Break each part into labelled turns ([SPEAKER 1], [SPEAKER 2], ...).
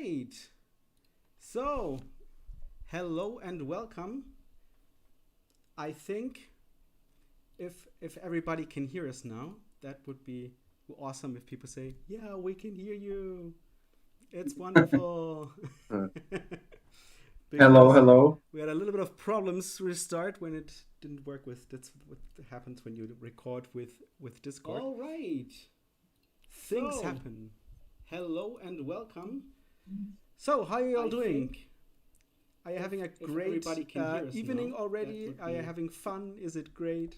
[SPEAKER 1] right. So, hello and welcome. I think if everybody can hear us now, that would be awesome if people say, "Yeah, we can hear you. It's wonderful."
[SPEAKER 2] Mm.
[SPEAKER 3] Hello,
[SPEAKER 1] Because
[SPEAKER 3] hello.
[SPEAKER 1] we had a little bit of problems to restart when it didn't work with that's what happens when you record with Discord. All right. Things
[SPEAKER 2] So,
[SPEAKER 1] happen. Hello and welcome. So, how are you all doing? Are you having a
[SPEAKER 2] if
[SPEAKER 1] great
[SPEAKER 2] everybody can hear us
[SPEAKER 1] evening
[SPEAKER 2] now, that
[SPEAKER 1] already?
[SPEAKER 2] would
[SPEAKER 1] Are you
[SPEAKER 2] be
[SPEAKER 1] having fun? Is it great?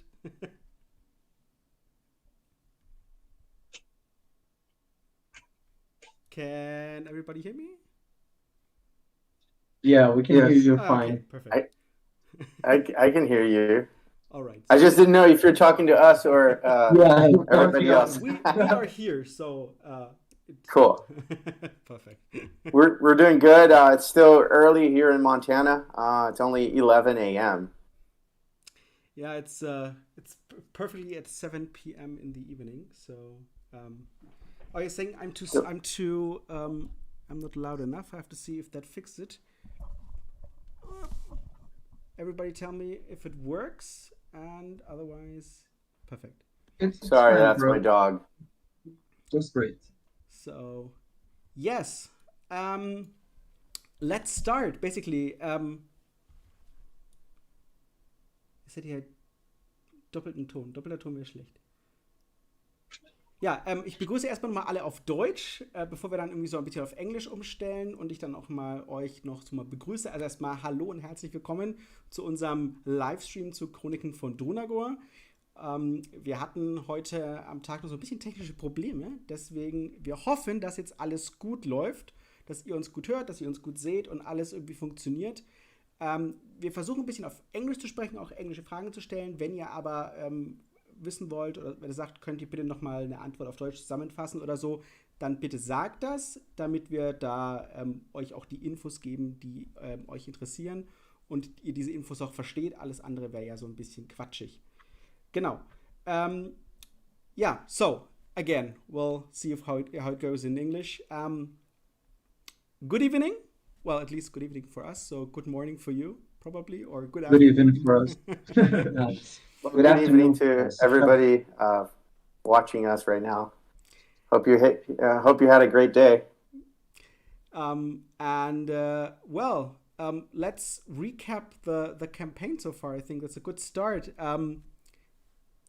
[SPEAKER 1] Can everybody hear me?
[SPEAKER 3] Yeah, we can hear
[SPEAKER 2] yes.
[SPEAKER 3] you
[SPEAKER 1] Okay,
[SPEAKER 3] fine.
[SPEAKER 1] perfect.
[SPEAKER 2] I, I can hear you.
[SPEAKER 1] All right.
[SPEAKER 2] I
[SPEAKER 1] So
[SPEAKER 2] just didn't know if you're talking to us or
[SPEAKER 3] Yeah,
[SPEAKER 2] everybody
[SPEAKER 1] yeah,
[SPEAKER 2] else.
[SPEAKER 1] we are here. So
[SPEAKER 2] Cool.
[SPEAKER 1] perfect.
[SPEAKER 2] We're doing good. It's still early here in Montana. It's only 11 a.m.
[SPEAKER 1] Yeah, it's perfectly at 7 p.m. in the evening. So um, oh, you're saying
[SPEAKER 2] So,
[SPEAKER 1] I'm not loud enough. I have to see if that fixes it. Everybody tell me if it works, and otherwise, perfect.
[SPEAKER 3] it's
[SPEAKER 2] sorry,
[SPEAKER 3] fine,
[SPEAKER 2] that's my
[SPEAKER 3] bro.
[SPEAKER 2] dog.
[SPEAKER 3] Just great.
[SPEAKER 1] So yes, um, let's start. Basically, ich hätte hier doppelten Ton. Doppelter Ton wäre schlecht. Ja, ich begrüße erstmal mal alle auf Deutsch, bevor wir dann irgendwie so ein bisschen auf Englisch umstellen und ich dann auch mal euch noch so mal begrüße. Also erstmal hallo und herzlich willkommen zu unserem Livestream zu Chroniken von Drunagor. Wir hatten heute am Tag noch so ein bisschen technische Probleme, deswegen wir hoffen, dass jetzt alles gut läuft, dass ihr uns gut hört, dass ihr uns gut seht und alles irgendwie funktioniert. Wir versuchen ein bisschen auf Englisch zu sprechen, auch englische Fragen zu stellen. Wenn ihr aber wissen wollt oder wenn ihr sagt, könnt ihr bitte nochmal eine Antwort auf Deutsch zusammenfassen oder so, dann bitte sagt das, damit wir da euch auch die Infos geben, die euch interessieren und ihr diese Infos auch versteht. Alles andere wäre ja so ein bisschen quatschig. Genau. Yeah, so again, we'll see how it goes in English. Good evening. Well, at least good evening for us. So good morning for you, probably, or good
[SPEAKER 3] Good evening
[SPEAKER 1] afternoon.
[SPEAKER 3] for us. Nice.
[SPEAKER 2] Well,
[SPEAKER 3] Good
[SPEAKER 2] good evening
[SPEAKER 3] afternoon for
[SPEAKER 2] to
[SPEAKER 3] us.
[SPEAKER 2] everybody watching us right now. Hope you had a great day.
[SPEAKER 1] Let's recap the campaign so far. I think that's a good start.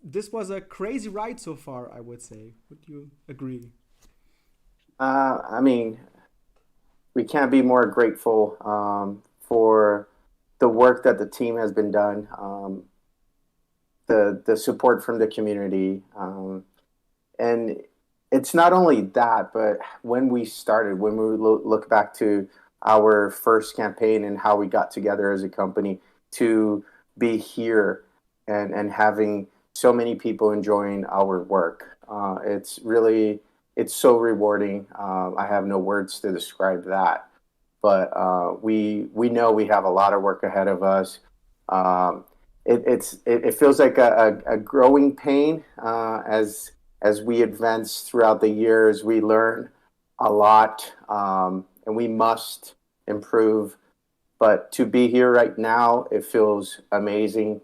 [SPEAKER 1] This was a crazy ride so far, I would say. Would you agree?
[SPEAKER 2] I mean, we can't be more grateful for the work that the team has been done, the support from the community, and it's not only that, but when we started, when we look back to our first campaign and how we got together as a company to be here and having so many people enjoying our work, it's so rewarding. I have no words to describe that, but we know we have a lot of work ahead of us. Um, it feels like a growing pain as we advance throughout the years. We learn a lot, and we must improve. But to be here right now, it feels amazing.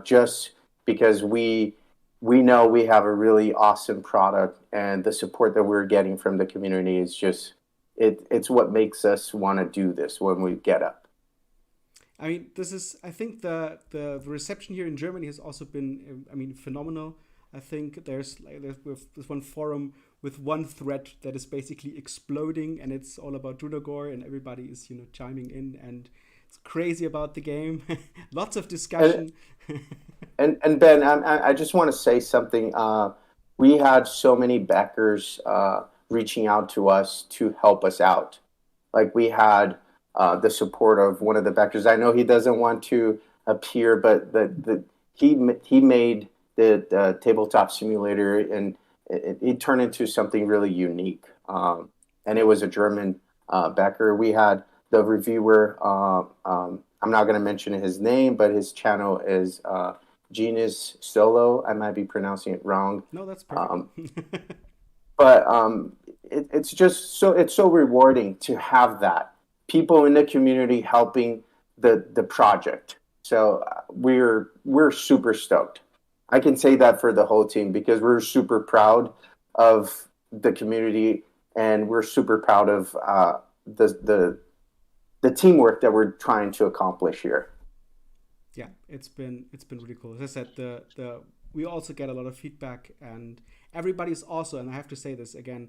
[SPEAKER 2] Just because we know we have a really awesome product, and the support that we're getting from the community is just it's what makes us want to do this when we get up.
[SPEAKER 1] I mean, this is. I think the reception here in Germany has also been. I mean, phenomenal. I think there's one forum with one thread that is basically exploding, and it's all about Drunagor, and everybody is chiming in, and it's crazy about the game. Lots of
[SPEAKER 2] And
[SPEAKER 1] discussion.
[SPEAKER 2] and Ben, I just want to say something. We had so many backers reaching out to us to help us out. Like we had the support of one of the backers. I know he doesn't want to appear, but he made the tabletop simulator, and it turned into something really unique. And it was a German backer. We had the reviewer. I'm not going to mention his name, but his channel is Genus Solo. I might be pronouncing it wrong.
[SPEAKER 1] No, that's perfect.
[SPEAKER 2] Um, but it's just it's so rewarding to have that people in the community helping the project. So we're super stoked. I can say that for the whole team because we're super proud of the community and we're super proud of the teamwork that we're trying to accomplish here.
[SPEAKER 1] Yeah, it's been really cool. As I said, the we also get a lot of feedback, and everybody's also, and I have to say this again,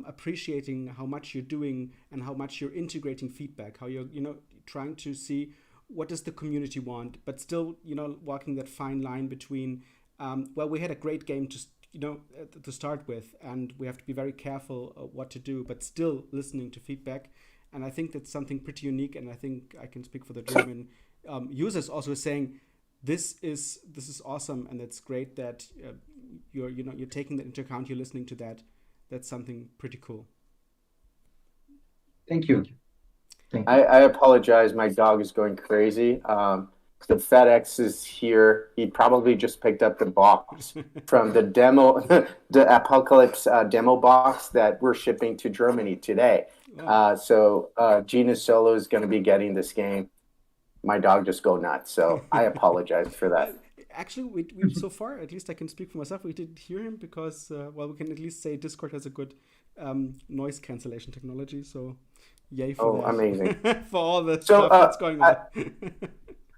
[SPEAKER 1] appreciating how much you're doing and how much you're integrating feedback, how you're trying to see what does the community want, but still walking that fine line between well, we had a great game to start with, and we have to be very careful what to do, but still listening to feedback. And I think that's something pretty unique, and I think I can speak for the German users also saying this is awesome, and it's great that you're taking that into account, you're listening to that. That's something pretty cool.
[SPEAKER 3] Thank you.
[SPEAKER 2] I apologize. My dog is going crazy. The FedEx is here. He probably just picked up the box from the demo, the Apocalypse demo box that we're shipping to Germany today. So Gina Solo is going to be getting this game. My dog just go nuts. So I apologize for that.
[SPEAKER 1] Actually, we so far, at least I can speak for myself, we didn't hear him because, well, we can at least say Discord has a good noise cancellation technology. So yay for that.
[SPEAKER 2] Amazing.
[SPEAKER 1] For all the stuff that's going on.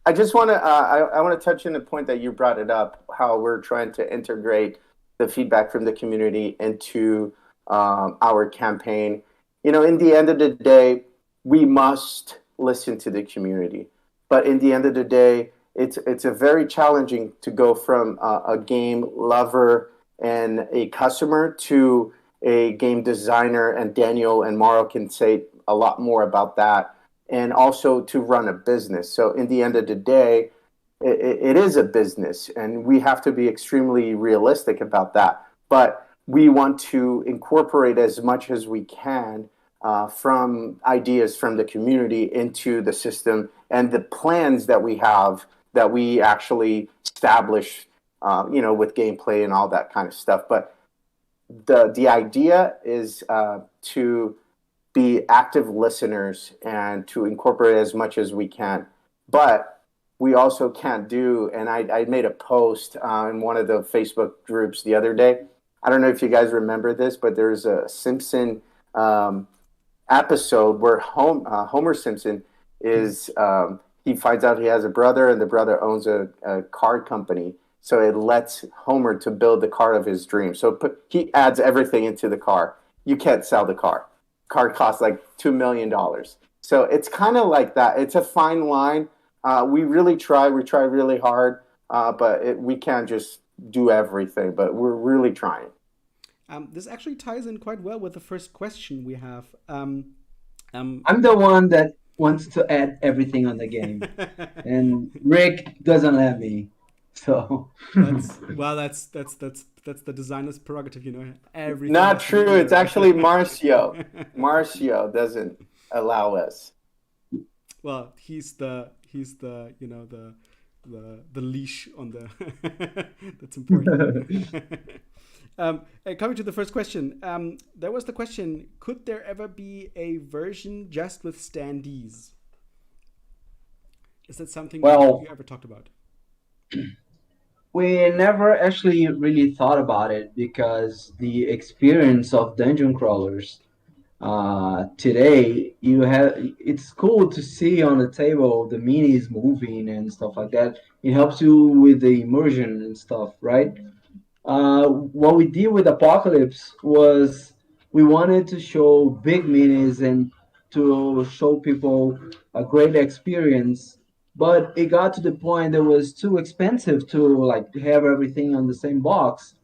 [SPEAKER 2] I just want to I want to touch on the point that you brought it up, how we're trying to integrate the feedback from the community into our campaign. In the end of the day, we must listen to the community. But in the end of the day, it's a very challenging to go from a game lover and a customer to a game designer, and Daniel and Mauro can say a lot more about that, and also to run a business. So in the end of the day, it is a business, and we have to be extremely realistic about that. But we want to incorporate as much as we can from ideas from the community into the system and the plans that we have that we actually establish, with gameplay and all that kind of stuff. But the idea is to be active listeners and to incorporate as much as we can. But we also can't do, and I made a post in one of the Facebook groups the other day. I don't know if you guys remember this, but there's a Simpson episode where Homer Simpson is, he finds out he has a brother, and the brother owns a card company. So it lets Homer to build the car of his dreams. So he adds everything into the car. You can't sell the car. Car costs like $2 million. So it's kind of like that. It's a fine line. We really try. We try really hard, but we can't just do everything. But we're really trying.
[SPEAKER 1] This actually ties in quite well with the first question we have.
[SPEAKER 3] I'm the one that wants to add everything on the game, and Rick doesn't let me. So
[SPEAKER 1] that's the designer's prerogative, Everything.
[SPEAKER 2] Not true. It's actually Marcio. Marcio doesn't allow us.
[SPEAKER 1] Well, he's the leash on the. That's important. Coming to the first question, there was the question: could there ever be a version just with standees? Is that something you ever talked about?
[SPEAKER 3] We never actually really thought about it because the experience of dungeon crawlers today, it's cool to see on the table the minis moving and stuff like that. It helps you with the immersion and stuff, right? What we did with Apocalypse was we wanted to show big minis and to show people a great experience. But it got to the point that it was too expensive to have everything on the same box.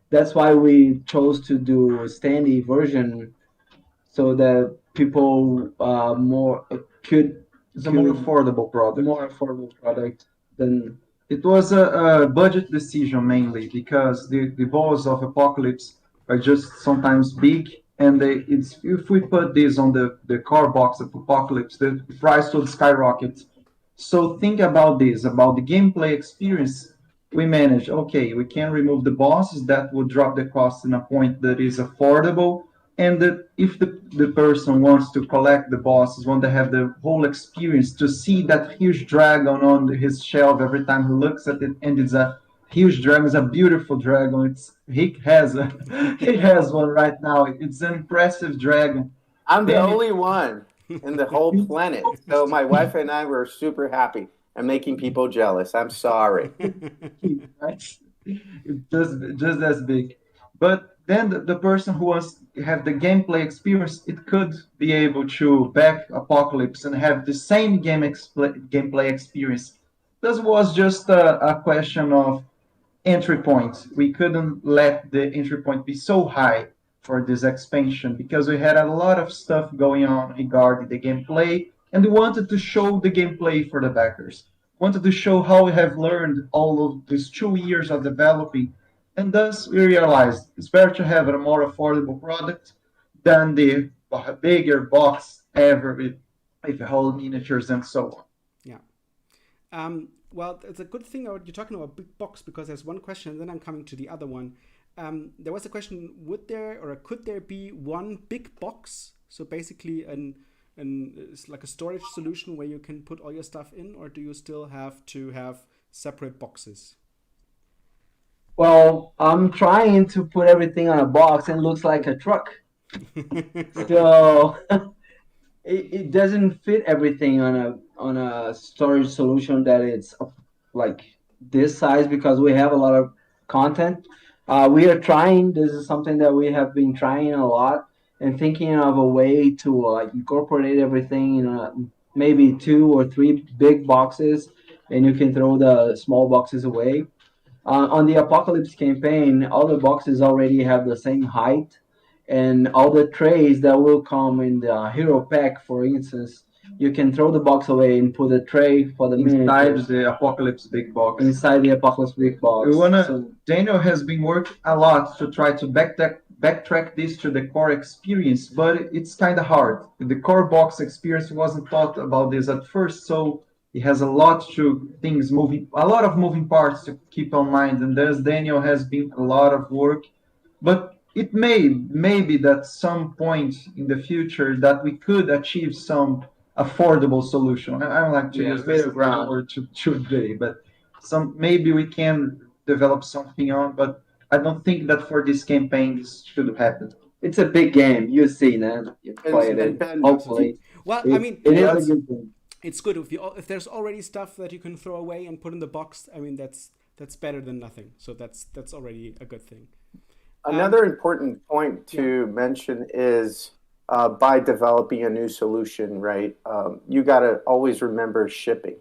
[SPEAKER 3] That's why we chose to do a standee version, so that people could.
[SPEAKER 4] It's a more affordable product.
[SPEAKER 3] More affordable product than.
[SPEAKER 4] It was a budget decision mainly because the balls of Apocalypse are just sometimes big, and if we put this on the car box of Apocalypse, the price would skyrocket. So think about this, about the gameplay experience. We managed, okay, we can remove the bosses, that would drop the cost in a point that is affordable, And that if the person wants to collect the bosses, want to have the whole experience, to see that huge dragon on his shelf every time he looks at it, and it's a huge dragon, it's a beautiful dragon. He has he has one right now. It's an impressive dragon.
[SPEAKER 2] I'm the
[SPEAKER 4] Then
[SPEAKER 2] only one in the whole planet. So my wife and I were super happy and making people jealous. I'm sorry.
[SPEAKER 4] right? It's just as big. But then the person who wants to have the gameplay experience, it could be able to back Apocalypse and have the same gameplay experience. This was just a question of entry point. We couldn't let the entry point be so high for this expansion because we had a lot of stuff going on regarding the gameplay, and we wanted to show the gameplay for the backers. Wanted to show how we have learned all of these 2 years of developing, and thus we realized it's better to have a more affordable product than the bigger box ever with whole miniatures and so on.
[SPEAKER 1] Yeah. Well, it's a good thing you're talking about big box, because there's one question, and then I'm coming to the other one. There was a question: would there or could there be one big box? So basically, it's like a storage solution where you can put all your stuff in, or do you still have to have separate boxes?
[SPEAKER 3] Well, I'm trying to put everything on a box and it looks like a truck. So it doesn't fit everything on a storage solution that it's like this size, because we have a lot of content. We are trying. This is something that we have been trying a lot and thinking of a way to like incorporate everything in maybe 2 or 3 big boxes, and you can throw the small boxes away. On the Apocalypse campaign, all the boxes already have the same height, and all the trays that will come in the hero pack, for instance, you can throw the box away and put a tray for the
[SPEAKER 4] inside the Apocalypse big box.
[SPEAKER 3] Inside the Apocalypse big box.
[SPEAKER 4] Daniel has been working a lot to try to backtrack this to the core experience, but it's kind of hard. The core box experience wasn't thought about this at first, so it has a lot of moving parts to keep in mind, and thus Daniel has been a lot of work. But it maybe that some point in the future that we could achieve some affordable solution. I don't like to use middle ground or today, but maybe we can develop something on. But I don't think that for this campaign this should happen.
[SPEAKER 3] It's a big game. You see, man. You played it. Hopefully.
[SPEAKER 1] Well, I mean,
[SPEAKER 3] it is a good game.
[SPEAKER 1] It's good if there's already stuff that you can throw away and put in the box. I mean, that's better than nothing. So that's already a good thing.
[SPEAKER 2] Another important point to mention is by developing a new solution, right? You got to always remember shipping.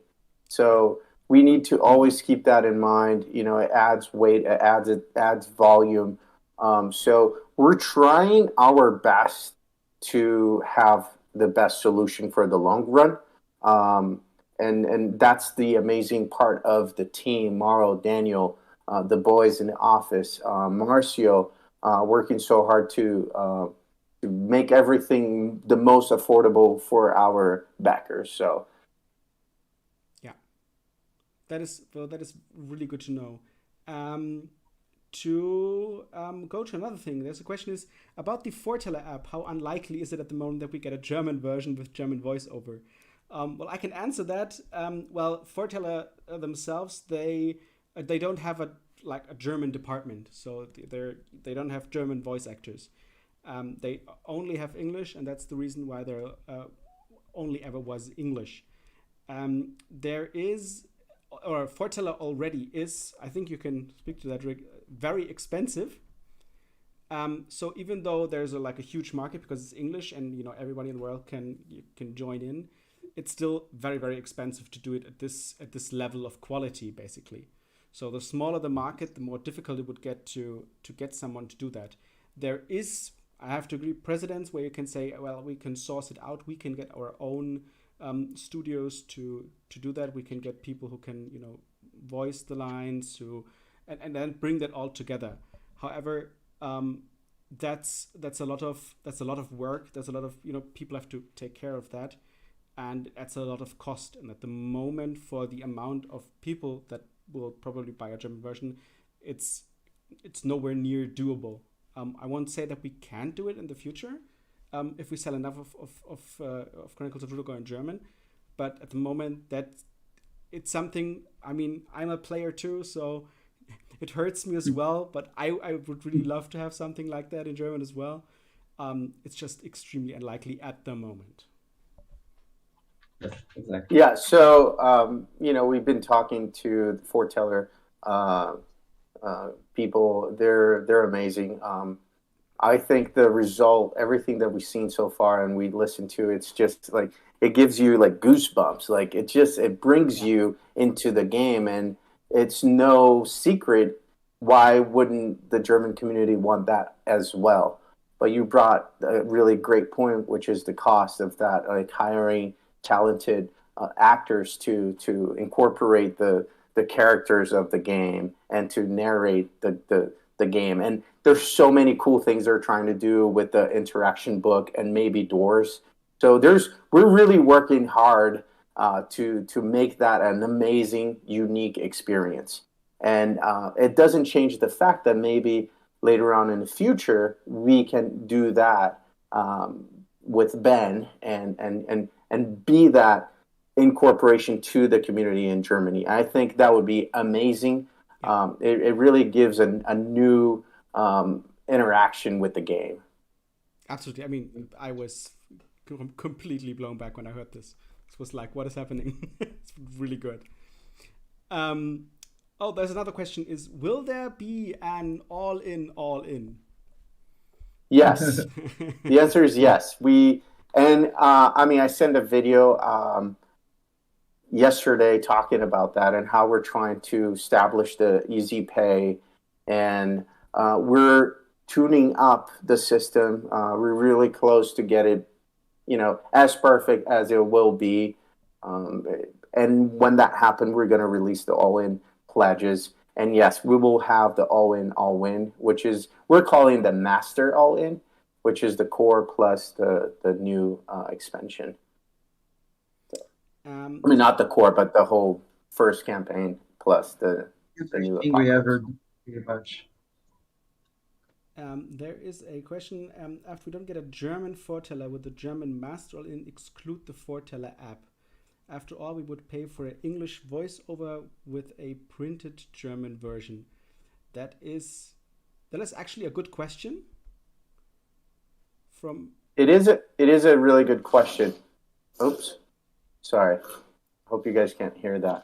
[SPEAKER 2] So we need to always keep that in mind. You know, it adds weight, it adds volume. So we're trying our best to have the best solution for the long run. And that's the amazing part of the team. Mauro, Daniel, the boys in the office, Marcio, working so hard to make everything the most affordable for our backers. So,
[SPEAKER 1] yeah, that is really good to know. To go to another thing, there's a question is about the Forteller app. How unlikely is it at the moment that we get a German version with German voiceover? Well, I can answer that. Well, Forteller themselves, they don't have a German department, so they don't have German voice actors. They only have English, and that's the reason why there only ever was English. There is, or Forteller already is, I think you can speak to that, Rick, very expensive. So even though there's a huge market because it's English and everybody in the world can join in, it's still very, very expensive to do it at this level of quality, basically. So the smaller the market, the more difficult it would get to get someone to do that. There is, I have to agree, precedents where you can say, well, we can source it out. We can get our own studios to do that. We can get people who can, voice the lines and then bring that all together. However, that's a lot of work. There's a lot of people have to take care of that, and that's a lot of cost. And at the moment, for the amount of people that will probably buy a German version, it's nowhere near doable. I won't say that we can't do it in the future if we sell enough of Chronicles of Drunagor in German. But at the moment, it's something. I mean, I'm a player too, so it hurts me as well. But I would really love to have something like that in German as well. It's just extremely unlikely at the moment.
[SPEAKER 3] Yes, exactly.
[SPEAKER 2] Yeah, so we've been talking to the foreteller people. They're amazing. I think the result, everything that we've seen so far and we listened to, it's just like it gives you like goosebumps. Like it brings you into the game, and it's no secret why wouldn't the German community want that as well. But you brought a really great point, which is the cost of that, like hiring talented actors to incorporate the characters of the game and to narrate the game. And there's so many cool things they're trying to do with the interaction book and maybe doors. So we're really working hard to make that an amazing, unique experience. And it doesn't change the fact that maybe later on in the future we can do that with Ben and be that incorporation to the community in Germany. I think that would be amazing. It really gives a new interaction with the game.
[SPEAKER 1] Absolutely. I mean, I was completely blown back when I heard this. It was like, what is happening? It's really good. There's another question is, will there be an all-in?
[SPEAKER 2] Yes. The answer is yes. I sent a video yesterday talking about that and how we're trying to establish the easy pay, and we're tuning up the system. We're really close to get it, as perfect as it will be. And when that happens, we're going to release the all-in pledges. And yes, we will have the all-in, all-win, which is, we're calling the master all-in, which is the core plus the new expansion. I mean, not the core, but the whole first campaign plus the new
[SPEAKER 4] thing we ever do, pretty much.
[SPEAKER 1] There is a question. After we don't get a German foreteller, would the German master all-in exclude the foreteller app? After all, we would pay for an English voiceover with a printed German version. That is actually a good question.
[SPEAKER 2] It is a really good question. Oops, sorry. Hope you guys can't hear that.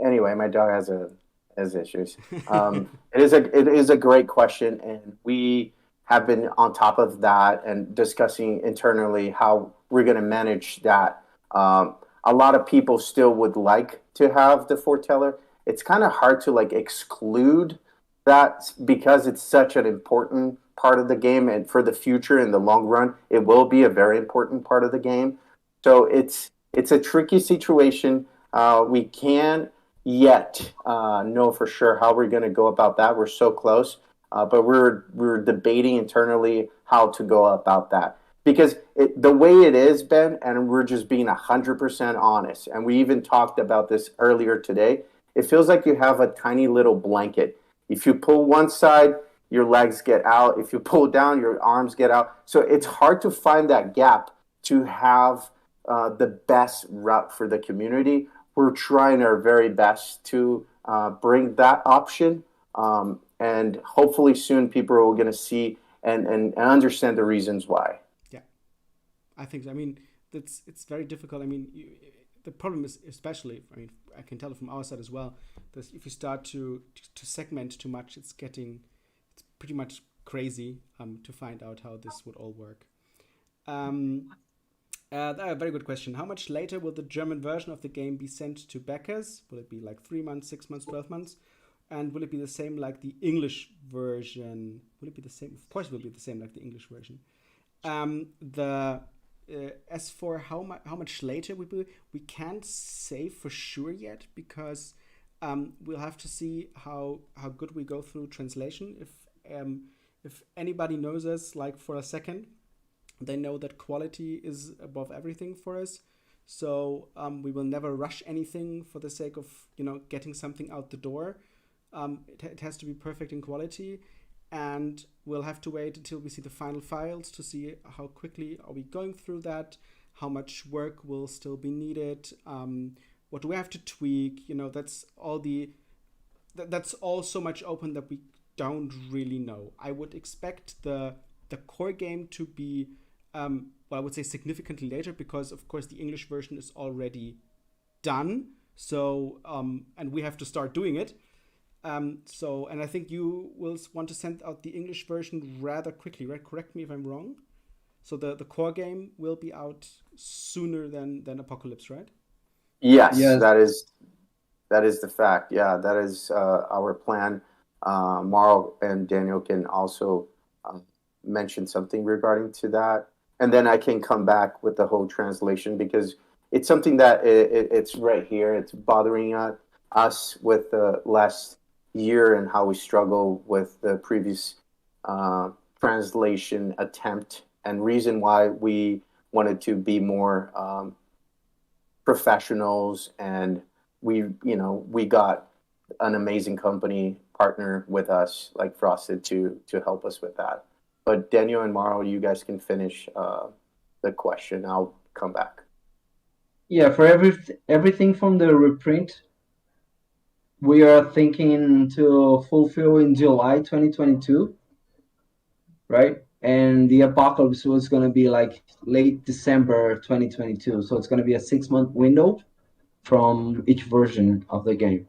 [SPEAKER 2] Anyway, my dog has issues. It is a great question, and we have been on top of that and discussing internally how we're going to manage that. A lot of people still would like to have the foreteller. It's kind of hard to exclude that because it's such an important part of the game, and for the future in the long run, it will be a very important part of the game. So it's a tricky situation. We can't yet know for sure how we're going to go about that. We're so close, but we're debating internally how to go about that. Because the way it is, Ben, and we're just being 100% honest, and we even talked about this earlier today, it feels like you have a tiny little blanket. If you pull one side, your legs get out. If you pull down, your arms get out. So it's hard to find that gap to have the best route for the community. We're trying our very best to bring that option, and hopefully soon people are going to see and understand the reasons why.
[SPEAKER 1] I think so. I mean, it's very difficult. I mean, the problem is, especially, I mean, I can tell it from our side as well, that if you start to segment too much, it's pretty much crazy to find out how this would all work. A very good question. How much later will the German version of the game be sent to backers? Will it be like 3 months, 6 months, 12 months? And will it be the same like the English version? Will it be the same? Of course it will be the same like the English version. As for how much later we can't say for sure yet, because we'll have to see how good we go through translation. If anybody knows us like for a second, they know that quality is above everything for us. So we will never rush anything for the sake of getting something out the door. It has to be perfect in quality, and we'll have to wait until we see the final files to see how quickly are we going through that, how much work will still be needed, what do we have to tweak. That's all so much open that we don't really know. I would expect the core game to be, I would say significantly later, because of course the English version is already done. So, and we have to start doing it. And I think you will want to send out the English version rather quickly, right? Correct me if I'm wrong. So the core game will be out sooner than Apocalypse, right?
[SPEAKER 2] Yes,
[SPEAKER 3] Yes.
[SPEAKER 2] that is the fact. Yeah, that is our plan. Marl and Daniel can also mention something regarding to that, and then I can come back with the whole translation, because it's something that it's right here. It's bothering us with the last year and how we struggle with the previous translation attempt, and reason why we wanted to be more professionals, and we got an amazing company partner with us like Frosted to help us with that. But Daniel and Mauro, you guys can finish the question. I'll come back.
[SPEAKER 3] Yeah, for everything from the reprint, we are thinking to fulfill in July 2022, right? And the Apocalypse was going to be like late December 2022. So it's going to be a 6-month window from each version of the game.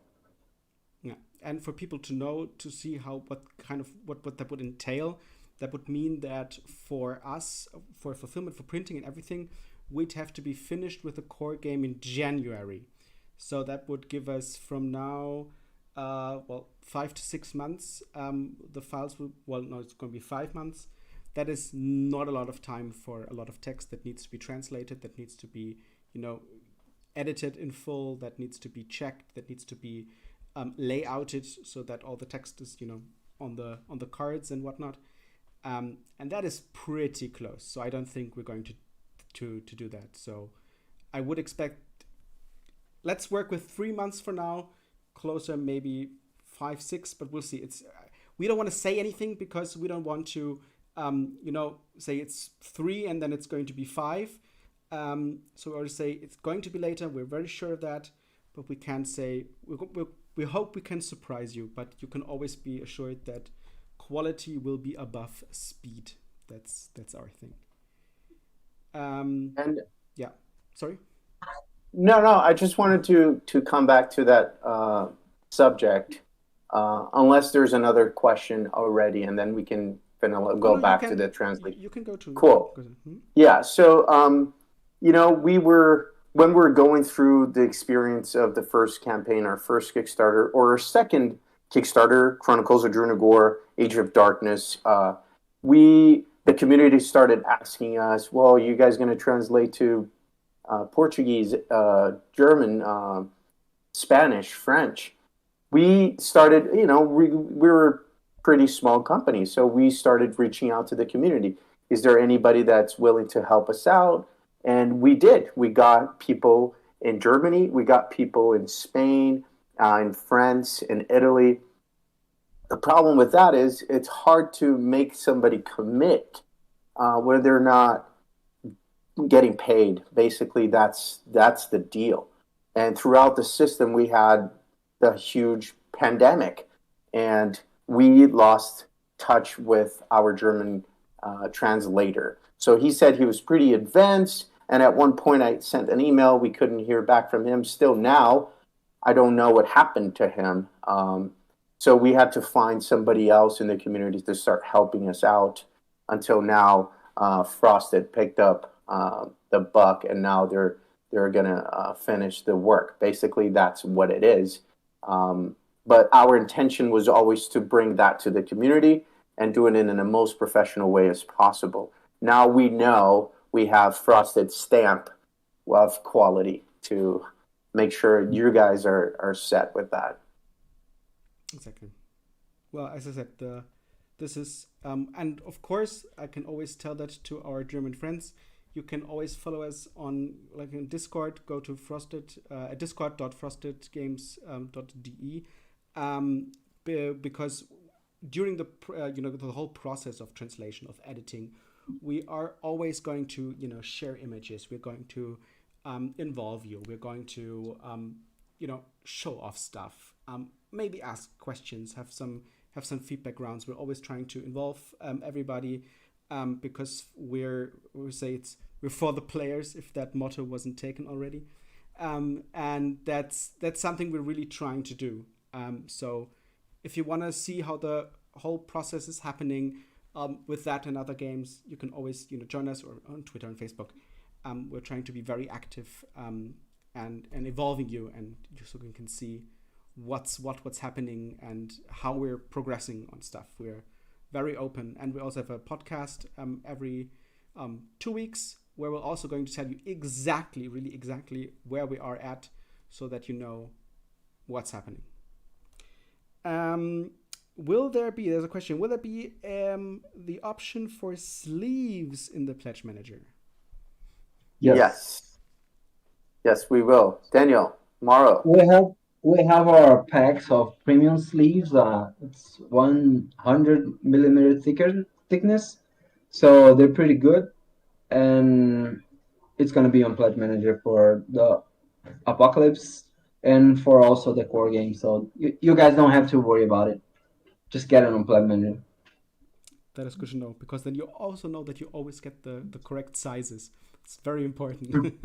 [SPEAKER 1] Yeah, and for people to know, to see what that would entail, that would mean that for us, for fulfillment, for printing and everything, we'd have to be finished with the core game in January. So that would give us from now, 5 to 6 months. The files will, it's going to be 5 months. That is not a lot of time for a lot of text that needs to be translated, that needs to be, edited in full, that needs to be checked, that needs to be layouted so that all the text is, on the cards and whatnot. And that is pretty close. So I don't think we're going to do that. So I would expect, let's work with 3 months for now, closer maybe 5, 6, but we'll see. We don't want to say anything because we don't want to, say it's 3 and then it's going to be 5. So we already say it's going to be later. We're very sure of that, but we can't say, we hope we can surprise you, but you can always be assured that quality will be above speed. That's our thing.
[SPEAKER 2] And
[SPEAKER 1] yeah, sorry.
[SPEAKER 2] No, I just wanted to come back to that subject, unless there's another question already, and then we can go back to the translation.
[SPEAKER 1] You can go to.
[SPEAKER 2] Cool. Yeah. So, when we're going through the experience of the first campaign, our first Kickstarter, or our second Kickstarter, Chronicles of Drunagor, Age of Darkness, the community started asking us, well, you guys going to translate to Portuguese, German, Spanish, French? We started, we were a pretty small company, so we started reaching out to the community. Is there anybody that's willing to help us out? And we did. We got people in Germany. We got people in Spain, in France, in Italy. The problem with that is it's hard to make somebody commit where they're not getting paid. Basically, that's the deal. And throughout the system, we had the huge pandemic, and we lost touch with our German translator. So he said he was pretty advanced, and at one point I sent an email. We couldn't hear back from him. Still now, I don't know what happened to him. So we had to find somebody else in the community to start helping us out. Until now, Frosted picked up the buck, and now they're gonna finish the work. Basically, that's what it is. But our intention was always to bring that to the community and do it in the most professional way as possible. Now we know we have Frosted stamp of quality to make sure you guys are set with that.
[SPEAKER 1] Exactly. Well, as I said, this is, and of course, I can always tell that to our German friends. You can always follow us on Discord. Go to discord.frostedgames.de. because during the whole process of translation, of editing, we are always going to share images. We're going to involve you. We're going to show off stuff. Maybe ask questions. Have some feedback rounds. We're always trying to involve everybody because we're for the players, if that motto wasn't taken already. And that's something we're really trying to do. So if you want to see how the whole process is happening with that and other games, you can always join us or on Twitter and Facebook. We're trying to be very active and evolving you, and so you can see what's happening and how we're progressing on stuff. We're very open, and we also have a podcast every 2 weeks where we're also going to tell you exactly where we are at, so that you know what's happening. There's a question, will there be the option for sleeves in the Pledge Manager?
[SPEAKER 2] Yes, we will. Daniel, Mauro.
[SPEAKER 3] We have our packs of premium sleeves. It's 100 millimeter thickness, so they're pretty good, and it's gonna be on Pledge Manager for the Apocalypse and for also the core game. So you guys don't have to worry about it. Just get it on Pledge Manager.
[SPEAKER 1] That is good to know, because then you also know that you always get the correct sizes. It's very important.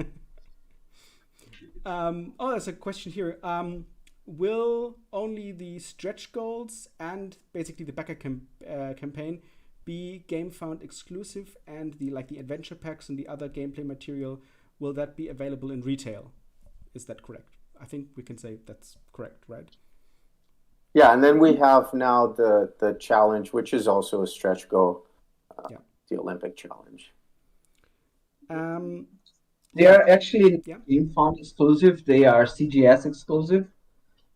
[SPEAKER 1] There's a question here. Will only the stretch goals and basically the backer campaign be GameFound exclusive, and the adventure packs and the other gameplay material, will that be available in retail? Is that correct? I think we can say that's correct, right?
[SPEAKER 2] Yeah, and then we have now the challenge, which is also a stretch goal, the Olympic challenge.
[SPEAKER 3] They are actually GameFound exclusive. They are CGS exclusive.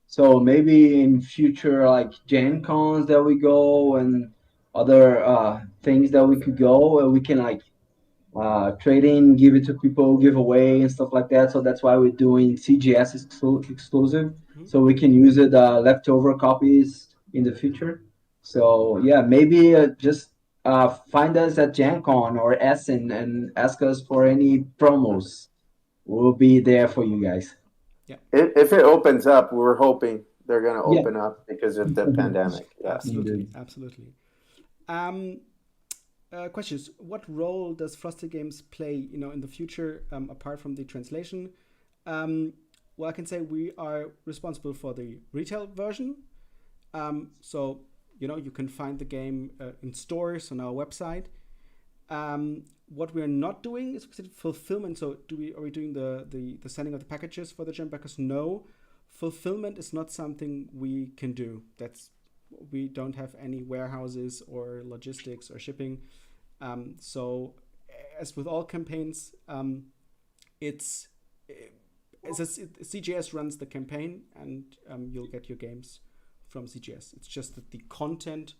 [SPEAKER 3] So maybe in future, Gen Cons that we go and other things that we could go, we can trade in, give it to people, give away and stuff like that. So that's why we're doing CGS exclusive. Mm-hmm. So we can use it leftover copies in the future. So yeah, maybe just find us at Gen Con or Essen and ask us for any promos. We'll be there for you guys.
[SPEAKER 2] Yeah. If it opens up, we're hoping they're going to open up because of the pandemic. Yeah.
[SPEAKER 1] Absolutely. Questions. What role does Frosty Games play, in the future, apart from the translation? Well, I can say we are responsible for the retail version. So, you can find the game in stores on our website. What we're not doing is fulfillment. So are we doing the sending of the packages for the gem backers? No. Fulfillment is not something we can do. We don't have any warehouses or logistics or shipping. So as with all campaigns, CGS runs the campaign, and you'll get your games from CGS. It's just that the content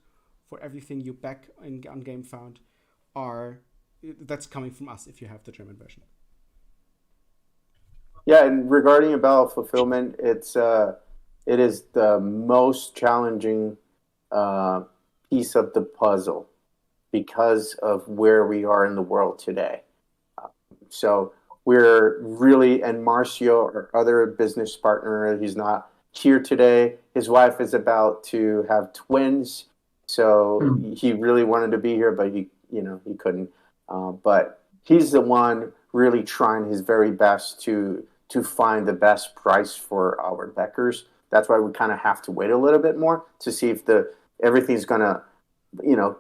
[SPEAKER 1] for everything you back on GameFound that's coming from us if you have the German version.
[SPEAKER 2] Yeah, and regarding about fulfillment, it is the most challenging piece of the puzzle because of where we are in the world today. So we're really, and Marcio, our other business partner, he's not here today. His wife is about to have twins, so he really wanted to be here, but he couldn't. But he's the one really trying his very best to find the best price for our backers. That's why we kind of have to wait a little bit more to see if everything's gonna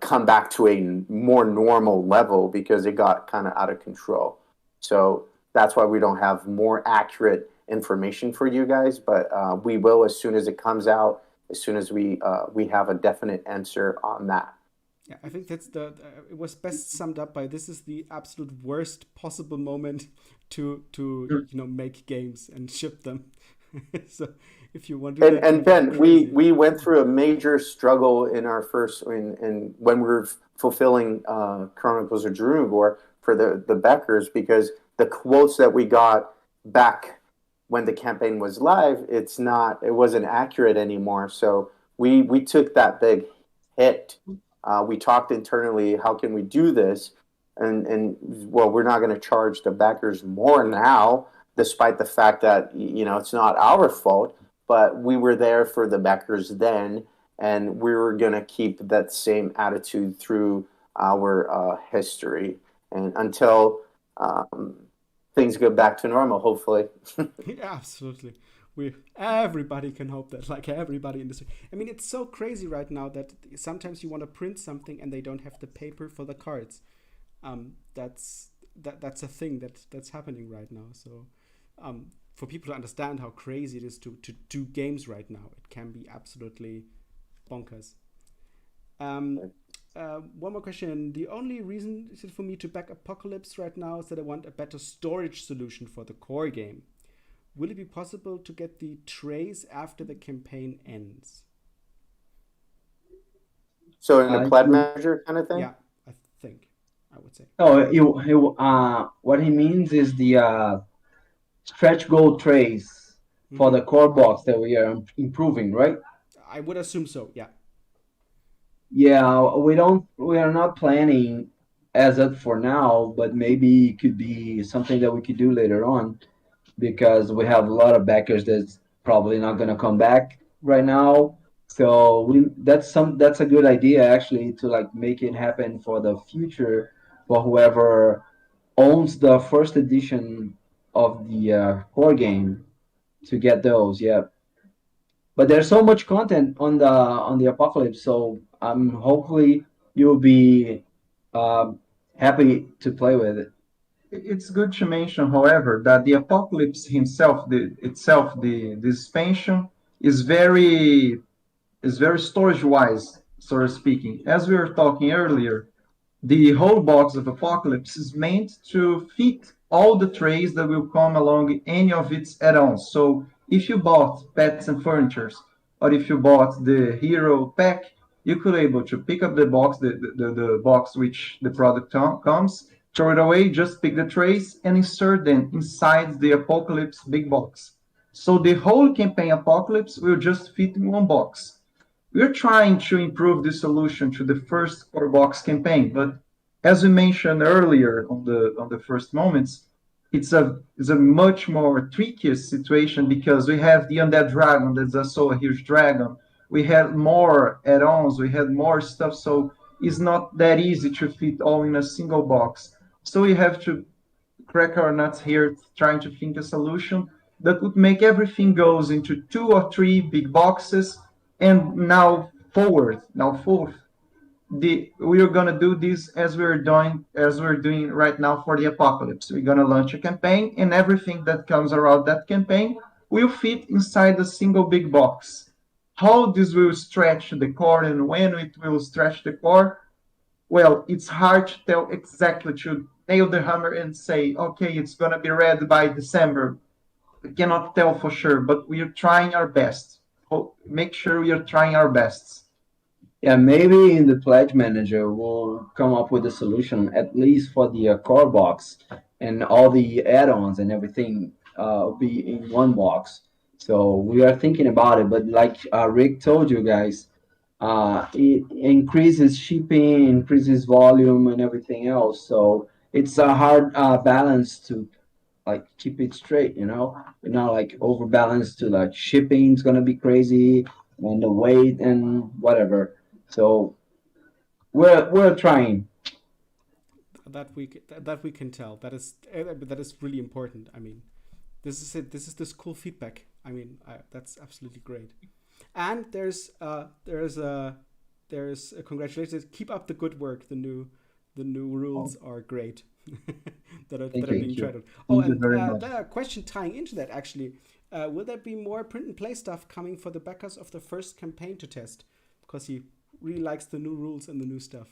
[SPEAKER 2] come back to a more normal level, because it got kind of out of control. So that's why we don't have more accurate information for you guys, but we will as soon as it comes out, as soon as we have a definite answer on that.
[SPEAKER 1] Yeah, I think that's it was best summed up by, this is the absolute worst possible moment to make games and ship them. So if you want to,
[SPEAKER 2] and Ben, we went through a major struggle in our when we were fulfilling Chronicles of Drunagor for the backers, because the quotes that we got back when the campaign was live, it wasn't accurate anymore. So we took that big hit. We talked internally, how can we do this? And well, we're not going to charge the backers more now, despite the fact that it's not our fault, but we were there for the backers then, and we were going to keep that same attitude through our history and until things go back to normal, hopefully.
[SPEAKER 1] Yeah, absolutely. Everybody can hope that, like everybody in this. I mean, it's so crazy right now that sometimes you want to print something and they don't have the paper for the cards. That's a thing that's happening right now. So, for people to understand how crazy it is to do games right now, it can be absolutely bonkers. One more question. The only reason for me to back Apocalypse right now is that I want a better storage solution for the core game. Will it be possible to get the trays after the campaign ends?
[SPEAKER 2] So in a pledge manager kind of thing?
[SPEAKER 1] Yeah, I would say.
[SPEAKER 3] Oh, what he means is the stretch goal trays for the core box that we are improving, right?
[SPEAKER 1] I would assume so, yeah.
[SPEAKER 3] Yeah, we are not planning as of for now, but maybe it could be something that we could do later on because we have a lot of backers that's probably not going to come back right now. So that's a good idea actually to like make it happen for the future for whoever owns the first edition of the core game to get those. Yeah, but there's so much content on the Apocalypse, so hopefully you'll be happy to play with it.
[SPEAKER 4] It's good to mention, however, that the Apocalypse himself, the expansion is very storage wise, sort of speaking. As we were talking earlier, the whole box of Apocalypse is meant to fit all the trays that will come along any of its add-ons. So if you bought pets and furnitures, or if you bought the hero pack, you could able to pick up the box, the box which the product comes, throw it away, just pick the trays and insert them inside the Apocalypse big box. So the whole campaign Apocalypse will just fit in one box. We're trying to improve the solution to the first core box campaign, but as we mentioned earlier on the first moments, it's a much more trickier situation because we have the undead dragon that's also a huge dragon. We had more add-ons, we had more stuff, so it's not that easy to fit all in a single box. So we have to crack our nuts here trying to think a solution that would make everything goes into 2 or 3 big boxes. And now forth, we are gonna do this as we're doing right now for the Apocalypse. We're gonna launch a campaign, and everything that comes around that campaign will fit inside a single big box. How this will stretch the core and when it will stretch the core, well, it's hard to tell exactly, to nail the hammer and say, okay, it's gonna be ready by December. We cannot tell for sure, but we are trying our best. Make sure we are trying our best.
[SPEAKER 3] Yeah, maybe in the pledge manager we'll come up with a solution at least for the core box, and all the add-ons and everything be in one box. So we are thinking about it, but like Rick told you guys, it increases shipping, increases volume, and everything else. So it's a hard balance to like keep it straight, not like overbalanced to like shipping's gonna be crazy and the weight and whatever. So we're trying.
[SPEAKER 1] That we can tell. That is really important. I mean, this is it. This is this cool feedback. I mean, that's absolutely great. And there's congratulations. Keep up the good work. The new rules are great. that are being tried out. Oh, and a question tying into that actually. Will there be more print and play stuff coming for the backers of the first campaign to test? Because he really likes the new rules and the new stuff.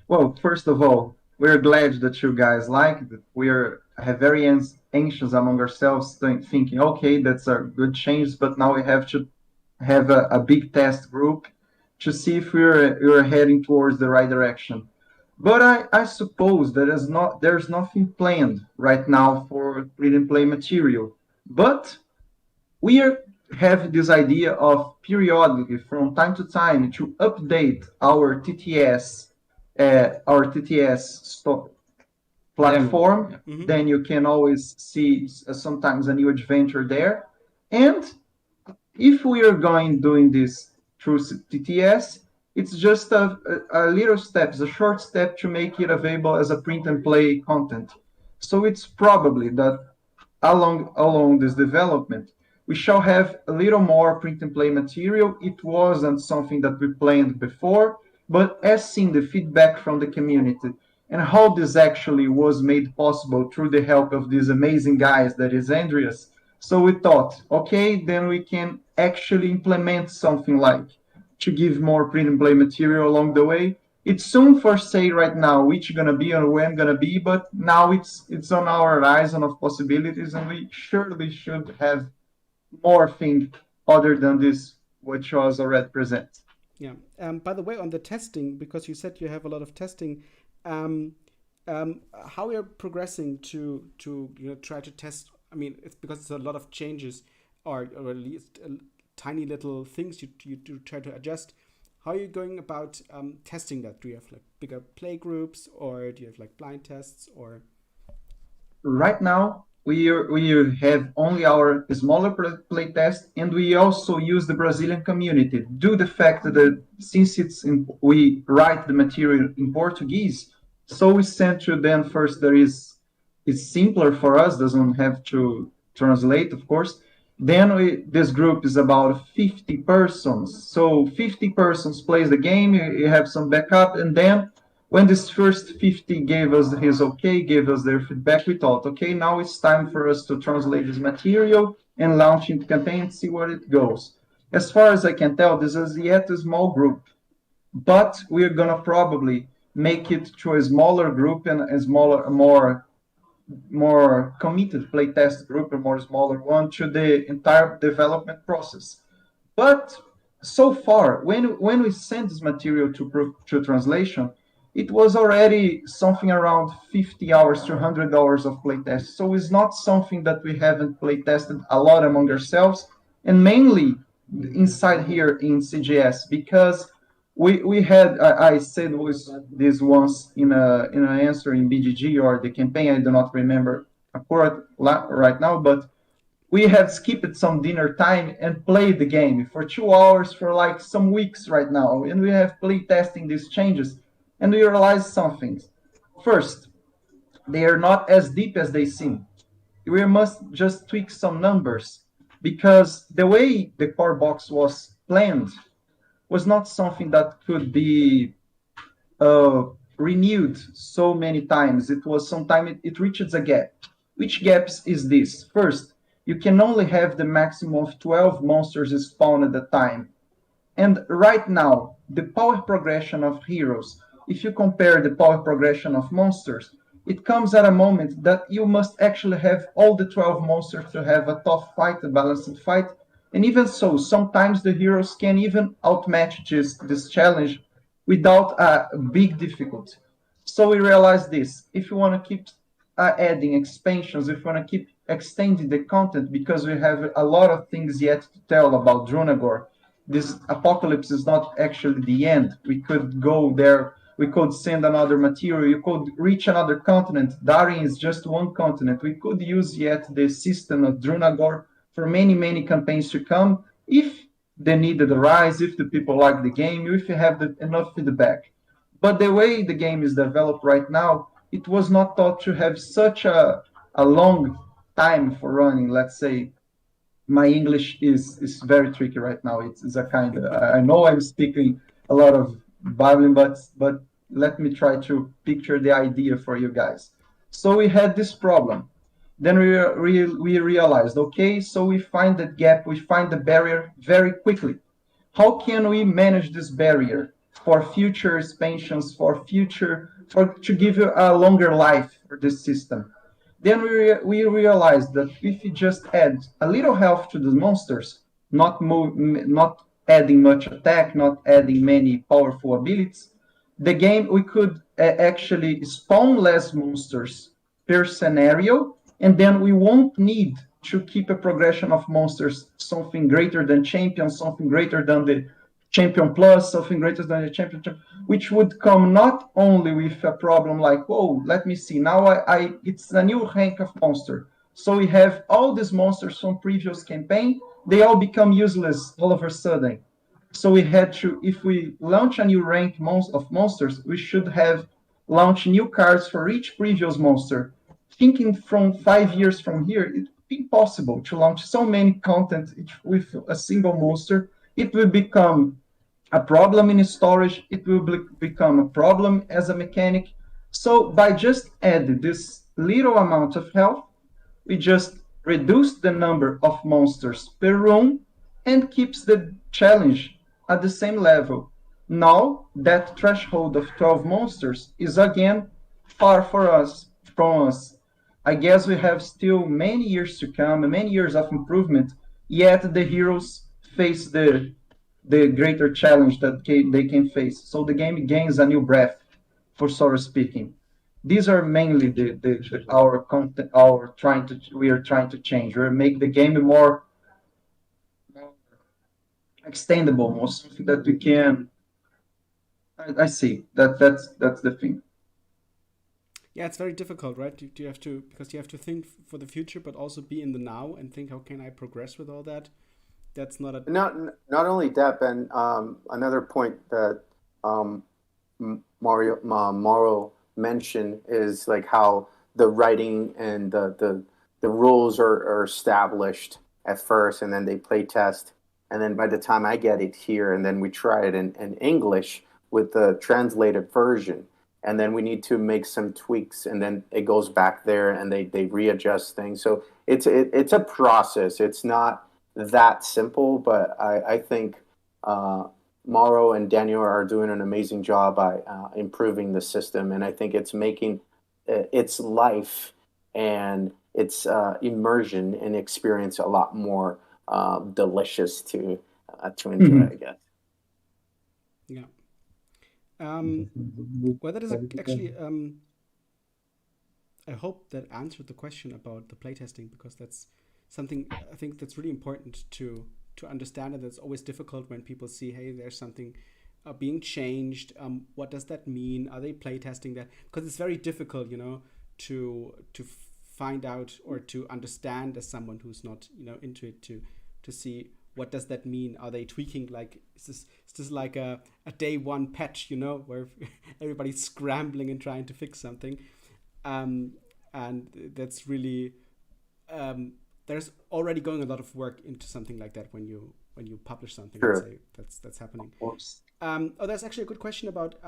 [SPEAKER 4] Well, first of all, we're glad that you guys like it. We are very anxious among ourselves, thinking, okay, that's a good change, but now we have to have a big test group to see if we're heading towards the right direction. But I suppose there's nothing planned right now for print and play material. But we are have this idea of periodically, from time to time, to update our TTS platform. Then you can always see sometimes a new adventure there. And if we are doing this through TTS, it's just a little step, a short step to make it available as a print and play content. So it's probably that along this development, we shall have a little more print and play material. It wasn't something that we planned before, but as seeing the feedback from the community and how this actually was made possible through the help of these amazing guys that is Andreas. So we thought, okay, then we can actually implement something like to give more print and play material along the way. It's soon for say right now which gonna be or when gonna be, but now it's on our horizon of possibilities, and we surely should have more things other than this, which was already present.
[SPEAKER 1] Yeah. By the way, on the testing, because you said you have a lot of testing, how we are progressing to try to test. I mean, it's because it's a lot of changes, or at least tiny little things you do try to adjust. How are you going about testing that? Do you have like bigger play groups, or do you have like blind tests, or?
[SPEAKER 4] Right now, we have only our smaller play test, and we also use the Brazilian community due to the fact that since we write the material in Portuguese, so we send to them first. It's simpler for us, doesn't have to translate, of course. Then this group is about 50 persons. So 50 persons plays the game, you have some backup, and then when this first 50 gave us his okay, gave us their feedback, we thought, okay, now it's time for us to translate this material and launch into campaign and see where it goes. As far as I can tell, this is yet a small group, but we're gonna probably make it to a smaller group and a smaller, more committed playtest group, a more smaller one, to the entire development process. But so far, when we sent this material to translation, it was already something around 50 hours to 100 hours of playtest. So it's not something that we haven't playtested a lot among ourselves, and mainly inside here in CGS, because we had, I said this once in an answer in BGG or the campaign, I do not remember right now, but we have skipped some dinner time and played the game for 2 hours for like some weeks right now, and we have play testing these changes, and we realized some things. First, they are not as deep as they seem. We must just tweak some numbers, because the way the core box was planned was not something that could be renewed so many times. It was sometimes it reaches a gap. Which gaps is this? First, you can only have the maximum of 12 monsters spawned at a time. And right now, the power progression of heroes, if you compare the power progression of monsters, it comes at a moment that you must actually have all the 12 monsters to have a tough fight, a balanced fight. And even so, sometimes the heroes can even outmatch this challenge without a big difficulty. So we realized this. If you want to keep adding expansions, if you want to keep extending the content, because we have a lot of things yet to tell about Drunagor, this apocalypse is not actually the end. We could go there, we could send another material, you could reach another continent. Darien is just one continent. We could use yet the system of Drunagor for many, many campaigns to come, if the need arises, if the people like the game, if you have enough feedback. But the way the game is developed right now, it was not thought to have such a long time for running. Let's say my English is very tricky right now. It's a kind of, I know I'm speaking a lot of babbling, but let me try to picture the idea for you guys. So we had this problem. Then we realized, okay, so we find the gap, we find the barrier very quickly. How can we manage this barrier for future expansions, to give you a longer life for this system? Then we realized that if you just add a little health to the monsters, not adding much attack, not adding many powerful abilities, the game, we could actually spawn less monsters per scenario, and then we won't need to keep a progression of monsters, something greater than champion, something greater than the champion plus, something greater than the champion, which would come not only with a problem like, whoa, let me see, now it's a new rank of monster. So we have all these monsters from previous campaign, they all become useless all of a sudden. So we had to, if we launch a new rank of monsters, we should have launched new cards for each previous monster. Thinking from 5 years from here, it would be impossible to launch so many content with a single monster. It will become a problem in storage. It will become a problem as a mechanic. So by just adding this little amount of health, we just reduce the number of monsters per room and keeps the challenge at the same level. Now that threshold of 12 monsters is again far from us. I guess we have still many years to come, many years of improvement, yet the heroes face the greater challenge that they can face. So the game gains a new breath, for so speaking. These are mainly our content, we are trying to change. We make the game more extendable, more something that we can. I see that's the thing.
[SPEAKER 1] Yeah, it's very difficult, right? You have to, because you have to think for the future, but also be in the now and think, how can I progress with all that? That's not a
[SPEAKER 2] Not only that, Ben. Another point that Mauro mentioned is like how the writing and the rules are established at first, and then they play test, and then by the time I get it here, and then we try it in English with the translated version, and then we need to make some tweaks, and then it goes back there, and they readjust things. So it's a process. It's not that simple, but I think Mauro and Daniel are doing an amazing job by improving the system, and I think it's making its life and its immersion and experience a lot more delicious to enjoy, I guess.
[SPEAKER 1] Yeah. Well, that is actually. I hope that answered the question about the playtesting, because that's something I think that's really important to understand, and it's always difficult when people see, hey, there's something being changed. What does that mean? Are they playtesting that? Because it's very difficult, to find out or to understand as someone who's not, into it, to see what does that mean. Are they tweaking? Like, is this like a day one patch, where everybody's scrambling and trying to fix something, and that's really. There's already going a lot of work into something like that when you publish something.
[SPEAKER 2] Sure.
[SPEAKER 1] And say that's happening. There's actually a good question about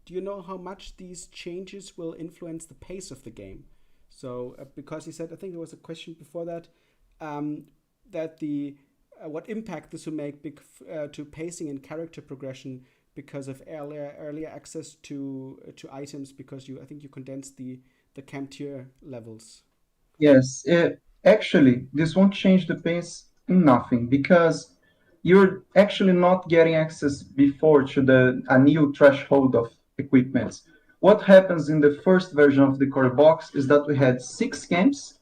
[SPEAKER 1] do you know how much these changes will influence the pace of the game? So because you said, I think there was a question before that, that the what impact this will make to pacing and character progression because of earlier access to items, because I think you condensed the camp tier levels.
[SPEAKER 4] Yes, actually, this won't change the pace in nothing, because you're actually not getting access before to a new threshold of equipments. What happens in the first version of the core box is that we had 6 camps,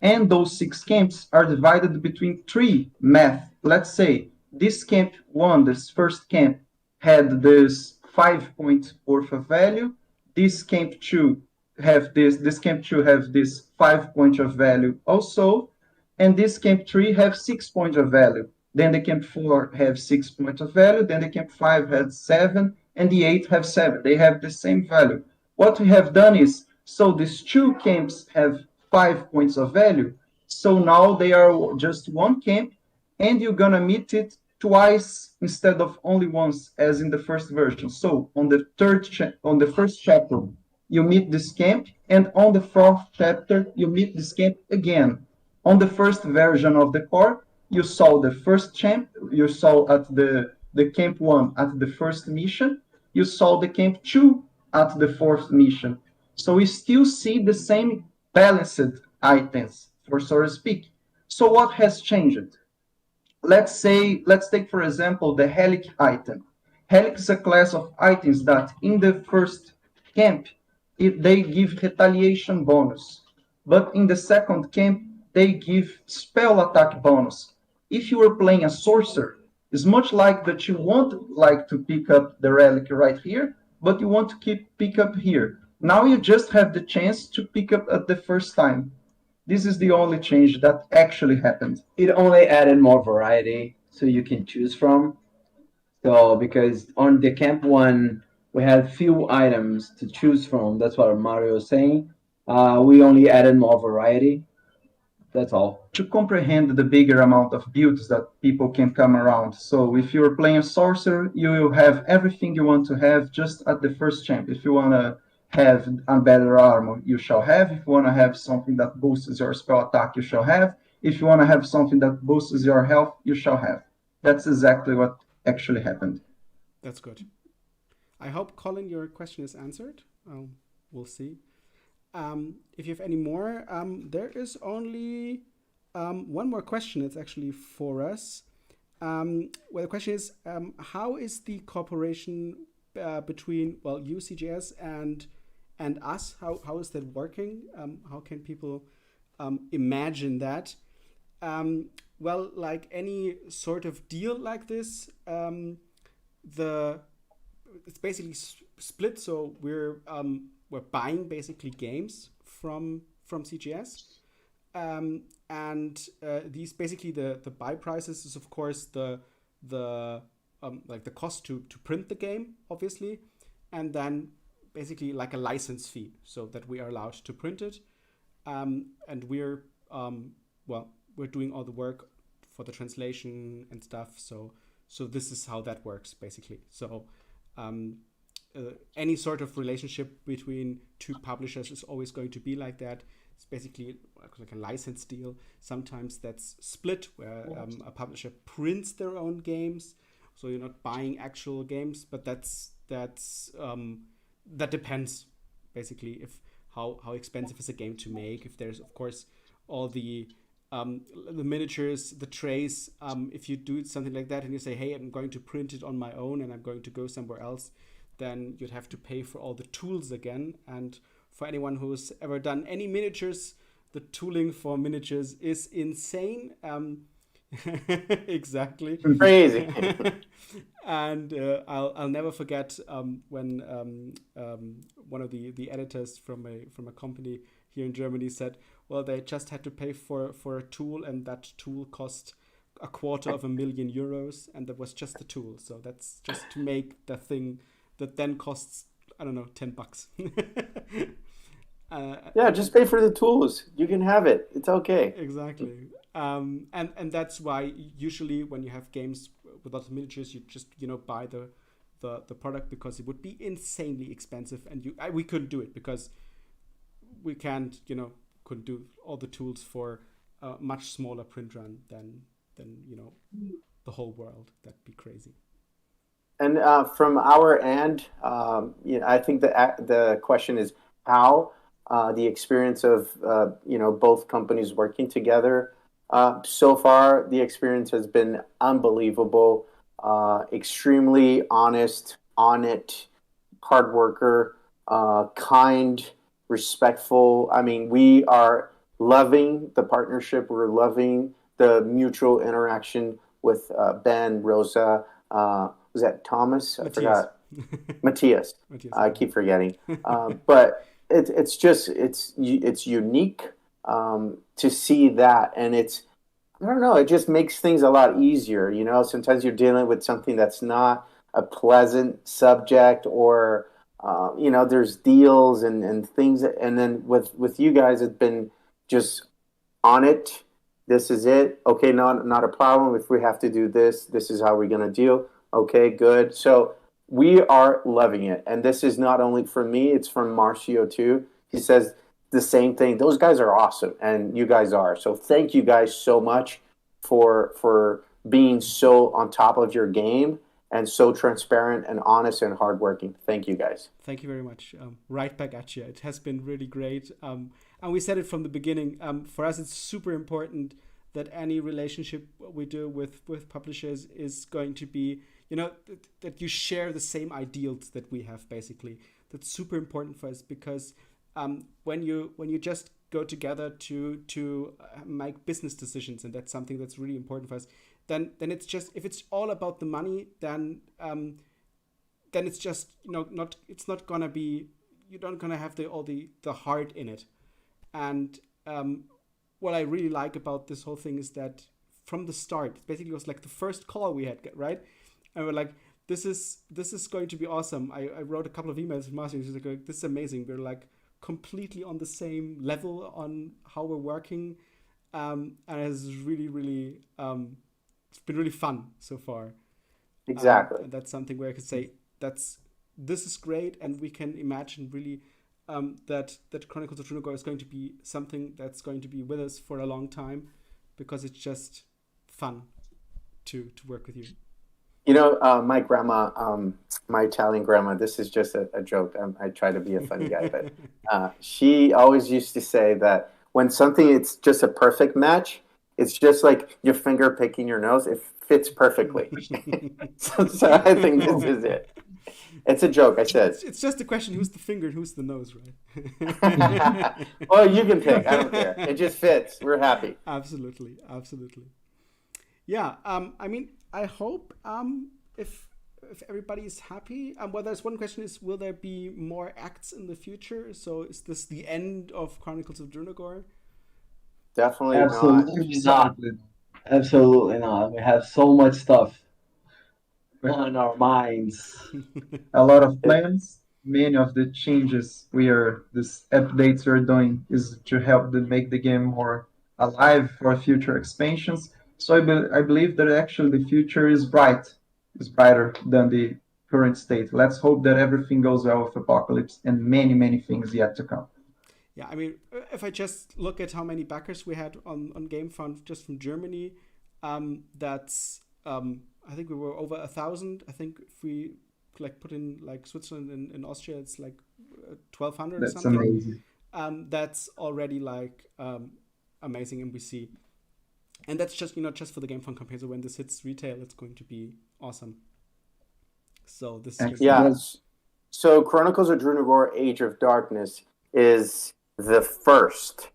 [SPEAKER 4] and those 6 camps are divided between 3 math. Let's say this camp 1, this first camp, had this 5 point worth of value. This camp 2 have this camp 2 have this 5 points of value also, and this camp 3 have 6 points of value. Then the camp 4 have 6 points of value, then the camp 5 has 7, and the 8 have 7. They have the same value. What we have done is, so these 2 camps have 5 points of value, so now they are just 1 camp, and you're gonna meet it twice instead of only once, as in the first version. So on the first chapter, you meet this camp, and on the 4th chapter, you meet this camp again. On the first version of the core, you saw the first camp, you saw at the camp 1 at the first mission, you saw the camp 2 at the 4th mission. So we still see the same balanced items, for so to speak. So what has changed? Let's take, for example, the Helic item. Helic is a class of items that in the first camp, they give retaliation bonus. But in the second camp, they give spell attack bonus. If you are playing a sorcerer, it's much like that you want like to pick up the relic right here, but you want to pick up here. Now you just have the chance to pick up at the first time. This is the only change that actually happened.
[SPEAKER 3] It only added more variety so you can choose from. So because on the camp one we had few items to choose from. That's what Mario was saying. We only added more variety. That's all.
[SPEAKER 4] To comprehend the bigger amount of builds that people can come around. So if you're playing a sorcerer, you will have everything you want to have just at the first champ. If you want to have a better armor, you shall have. If you want to have something that boosts your spell attack, you shall have. If you want to have something that boosts your health, you shall have. That's exactly what actually happened.
[SPEAKER 1] That's good. I hope, Colin, your question is answered. We'll see. If you have any more, there is only one more question. It's actually for us. Well, the question is, how is the cooperation between, well, you, CGS, and us? How is that working? How can people imagine that? Well, like any sort of deal like this, it's basically split. So we're buying basically games from CGS, and these basically the buy prices is of course the like the cost to print the game, obviously, and then basically like a license fee so that we are allowed to print it, and we're doing all the work for the translation and stuff. So this is how that works basically. So any sort of relationship between two publishers is always going to be like that. It's basically like a license deal. Sometimes that's split, where a publisher prints their own games, so you're not buying actual games. But that depends basically if how expensive is a game to make. If there's of course all the miniatures, the trays. If you do something like that and you say, hey, I'm going to print it on my own and I'm going to go somewhere else, then you'd have to pay for all the tools again. And for anyone who's ever done any miniatures, the tooling for miniatures is insane. Exactly.
[SPEAKER 2] Crazy.
[SPEAKER 1] And I'll never forget when one of the editors from a company here in Germany said, well, they just had to pay for a tool, and that tool cost €250,000, and that was just the tool. So that's just to make the thing that then costs, I don't know, $10.
[SPEAKER 2] Yeah, just pay for the tools. You can have it. It's okay.
[SPEAKER 1] Exactly. And that's why usually when you have games with lots of miniatures, you just buy the product, because it would be insanely expensive, and we couldn't do it because we couldn't do all the tools for a much smaller print run than the whole world. That'd be crazy.
[SPEAKER 2] And from our end, I think the question is how the experience of both companies working together. So far, the experience has been unbelievable. Extremely honest, on it, hard worker, kind, respectful. I mean, we are loving the partnership. We're loving the mutual interaction with Ben, Rosa. Was that Thomas? I forgot. Matthias. I keep forgetting. But it's unique to see that, and I don't know, it just makes things a lot easier. Sometimes you're dealing with something that's not a pleasant subject, or there's deals and things, and then with you guys, it's been just on it. This is it. Okay, not a problem. If we have to do this, this is how we're gonna deal. Okay, good. So we are loving it. And this is not only from me, it's from Marcio too. He says the same thing. Those guys are awesome, and you guys are. So thank you guys so much for being so on top of your game and so transparent and honest and hardworking. Thank you guys.
[SPEAKER 1] Thank you very much. Right back at you. It has been really great. And we said it from the beginning. For us, it's super important that any relationship we do with publishers is going to be, that you share the same ideals that we have, basically. That's super important for us, because when you just go together to make business decisions, and that's something that's really important for us. Then it's just, if it's all about the money, then it's just, not, it's not gonna be, you're not gonna have the heart in it. And what I really like about this whole thing is that from the start, basically it was like the first call we had, right? And we're like, this is going to be awesome. I wrote a couple of emails to Martin. He's like, this is amazing. We're like completely on the same level on how we're working, and it's really, really, it's been really fun so far.
[SPEAKER 2] Exactly.
[SPEAKER 1] And that's something where I could say this is great, and we can imagine really that Chronicles of Drunagor is going to be something that's going to be with us for a long time, because it's just fun to work with you.
[SPEAKER 2] My grandma, my Italian grandma, this is just a joke. I try to be a funny guy, but she always used to say that when something, it's just a perfect match, it's just like your finger picking your nose. It fits perfectly. so I think this is it. It's a joke, I said.
[SPEAKER 1] It's just a question, who's the finger and who's the nose, right?
[SPEAKER 2] Well, you can pick. I don't care. It just fits. We're happy.
[SPEAKER 1] Absolutely. Yeah, I hope if everybody is happy. Well, there's one question: is will there be more acts in the future? So is this the end of Chronicles of Drunagor?
[SPEAKER 2] Definitely
[SPEAKER 3] Absolutely not. Absolutely not. We have so much stuff on our minds.
[SPEAKER 4] A lot of plans. Many of the changes these updates we're doing is to help to make the game more alive for future expansions. So I believe that actually the future is brighter than the current state. Let's hope that everything goes well with Apocalypse and many, many things yet to come.
[SPEAKER 1] Yeah, if I just look at how many backers we had on GameFund just from Germany, that's I think we were over 1,000. I think if we put in like Switzerland and Austria, it's like 1,200 or something.
[SPEAKER 4] That's amazing.
[SPEAKER 1] That's already like amazing, and we see. And that's just just for the GameFund campaign. So when this hits retail, it's going to be awesome. So this is
[SPEAKER 2] So Chronicles of Drunagor: Age of Darkness is the first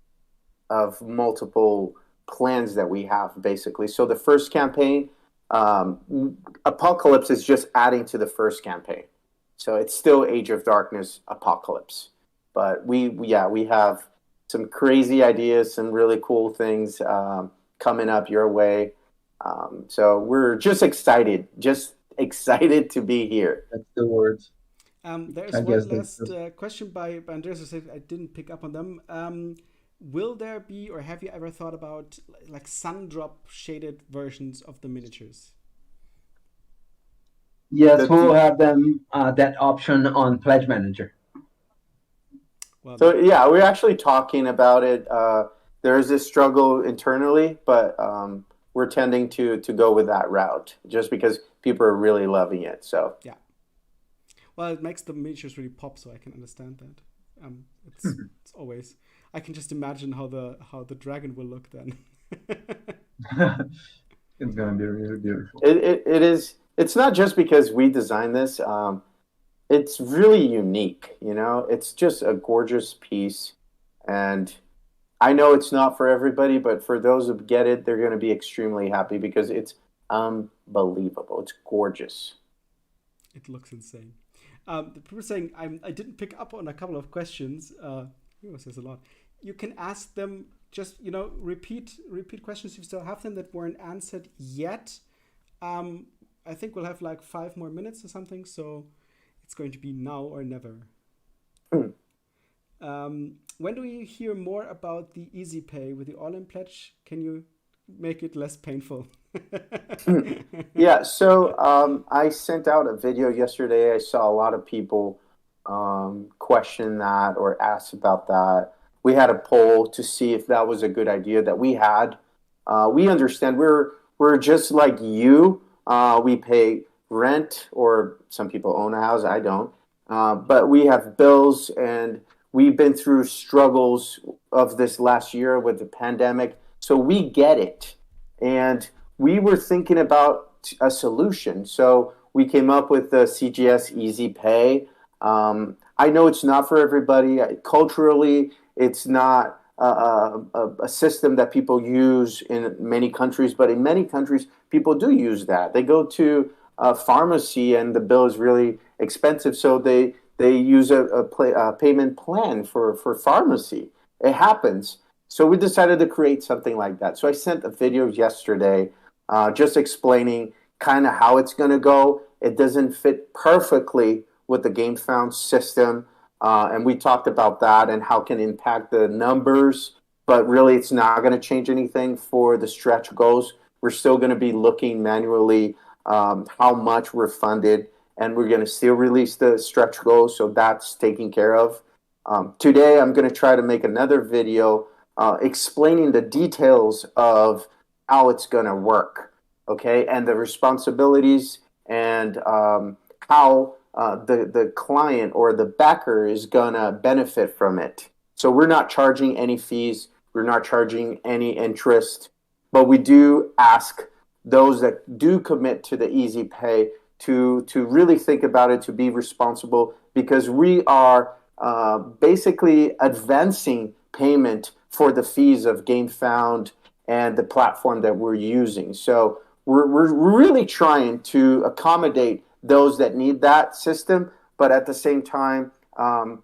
[SPEAKER 2] of multiple plans that we have, basically. So the first campaign, Apocalypse is just adding to the first campaign. So it's still Age of Darkness Apocalypse. But we have some crazy ideas, some really cool things coming up your way. So we're just excited to be here.
[SPEAKER 3] That's the word.
[SPEAKER 1] There's one last question by Andreas who said I didn't pick up on them. Will there be, or have you ever thought about like sun drop shaded versions of the miniatures?
[SPEAKER 3] Yes, we'll have them that option on Pledge Manager.
[SPEAKER 1] Well,
[SPEAKER 2] so yeah, we're actually talking about it. There is this struggle internally, but we're tending to go with that route just because people are really loving it. So
[SPEAKER 1] yeah. Well, it makes the miniatures really pop, so I can understand that. It's always, I can just imagine how the dragon will look then.
[SPEAKER 4] It's gonna be really beautiful.
[SPEAKER 2] It is. It's not just because we designed this. It's really unique. It's just a gorgeous piece, and I know it's not for everybody, but for those who get it, they're going to be extremely happy because it's unbelievable. It's gorgeous.
[SPEAKER 1] It looks insane. The people saying I didn't pick up on a couple of questions. Says a lot. You can ask them. Just repeat questions if you still have them that weren't answered yet. I think we'll have like 5 more minutes or something, so it's going to be now or never. When do we hear more about the Easy Pay with the Allin pledge? Can you make it less painful?
[SPEAKER 2] Yeah, so I sent out a video yesterday. I saw a lot of people question that or ask about that. We had a poll to see if that was a good idea that we had. We understand we're just like you. We pay rent, or some people own a house. I don't. But we have bills, and we've been through struggles of this last year with the pandemic. So we get it. And we were thinking about a solution. So we came up with the CGS Easy Pay. I know it's not for everybody. Culturally, it's not a system that people use in many countries, but in many countries, people do use that. They go to a pharmacy and the bill is really expensive, so they use a payment plan for pharmacy. It happens. So we decided to create something like that. So I sent a video yesterday just explaining kind of how it's going to go. It doesn't fit perfectly with the GameFound system. And we talked about that and how it can impact the numbers. But really, it's not going to change anything for the stretch goals. We're still going to be looking manually how much we're funded. And we're going to still release the stretch goals. So that's taken care of. Today, I'm going to try to make another video explaining the details of how it's going to work, okay, and the responsibilities and how the client or the backer is going to benefit from it. So we're not charging any fees. We're not charging any interest. But we do ask those that do commit to the Easy Pay to really think about it, to be responsible, because we are basically advancing payment for the fees of GameFound and the platform that we're using. So we're really trying to accommodate those that need that system, but at the same time,